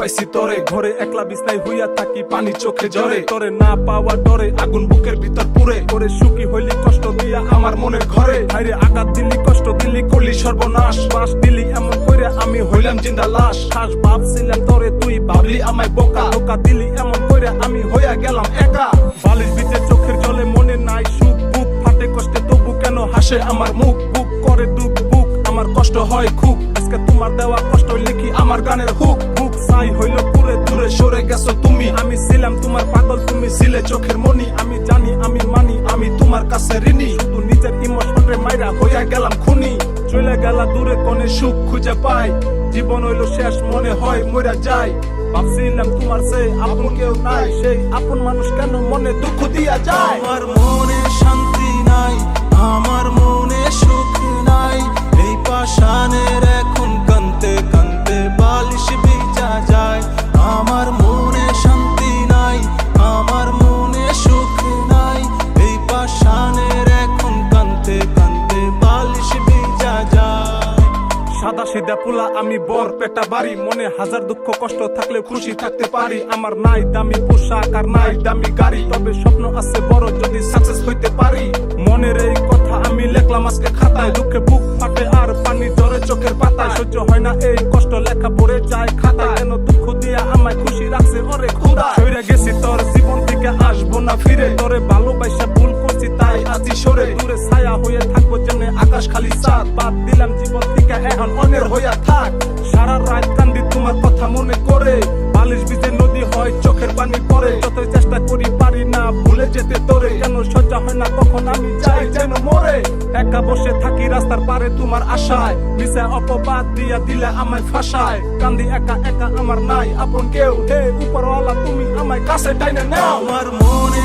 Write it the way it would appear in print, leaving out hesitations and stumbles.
পাইছি তোরে, ঘরে একলা বিছনায় হইয়া থাকি পানি চোখে ঝরে, তোরে না পাওয়া ডরে আগুন বুকের ভিতর পুরে, করে সুখী হইলি কষ্ট দিয়া আমার মনের ঘরে, হাইরে আঘাত দিলি কষ্ট দিলি করলি সর্বনাশ, বাস দিলি এমন কইরা আমি হইলাম জিন্দা লাশ, খাস ভাবছিলাম তোরে তুই ভাবলি আমায় বোকা, ধোকা দিলি এমন কইরা আমি হইয়া গেলাম একা, বালিশ ভিজে চোখের জলে মনে নাই সুখ, বুক ফাটে কষ্টে তবু কেন হাসে আমার মুখ, বুক করে দুঃখ বুক আমার কষ্ট হয় খুব, আজকে তোমার দেওয়া কষ্ট লিখি আমার গানের হুক, বুক ছাই হইল পুরে দূরে সরে গেছো তুমি, আমি ছিলাম তোমার পাগল তুমি ছিলে চোখের মনি, আমি জানি আমি মানি আমি তোমার কাছে ঋণী, শুধু নিজের ইমোশনে মাইরা হইয়া গেলাম খুনি, চলে গেলা দূরে কোনে সুখ খুঁজে পাই, জীবন হইল শেষ মনে হয় মইরা যাই, ভাবছিলাম তোমার সে আপন কেউ নাই, সেই আপন মানুষ কেন মনে দুঃখ দিয়া যায়, আমার মনে শান্তি নাই, আমার মনে সুখ নাই, এই পাষাণের এখন কানতে কানতে বালিশ ভিজা যায়, আমার মনে শান্তি নাই, আমার মনে সুখ নাই, এই পাষাণের এখন কানতে কানতে বালিশ ভিজা যায়। সাদা সিধা পোলা আমি বর পেটা বাড়ি, মনে হাজার দুঃখ কষ্ট থাকলে খুশি থাকতে পারি, আমার নাই দামি পোশাক আর নাই দামি গাড়ি, তবে স্বপ্ন আছে বড় যদি সাকসেস হইতে পারি, মনের এই কথা আমি লেখলাম আজকে খাতায়, দুঃখে বুক ফাটে আর পানি ঝরে চোখের পাতায়, সহ্য হয় না এই কষ্ট লেখা পড়ে যায় খাতায়, কেন দুঃখ দিয়া আমায় খুশি রাখছে ওরে খোদা, সইরা গেছি তোর জীবন থেকে আসবো না ফিরে, তোরে ভালোবাসা ভুল করছি তাই আজি সরে, দূরে ছায়া হয়ে থাকবো যেমনে আকাশ খালি চাঁদ, বাদ দিলাম জীবন থেকে এখন অনের হইয়া থাক, সারা রাত কান্দি তোমার কথা মনে করে, বালিশ ভিজে নদী হয় চোখের পানি পড়ে, যতই চেষ্টা করি পারি না ভুলে যেতে তোরে, কেন সজ্জা হয় না কখন আমি যাই যেন মরে, একা বসে থাকি রাস্তার পারে তোমার আশায়, মিশা অপবাদ দিয়া দিলে আমায় ফাঁসায়, কান্দি একা একা আমার নাই আপন কেউ, হে উপরওয়ালা তুমি আমায় কাছে টাইনে নাও, আমার মনে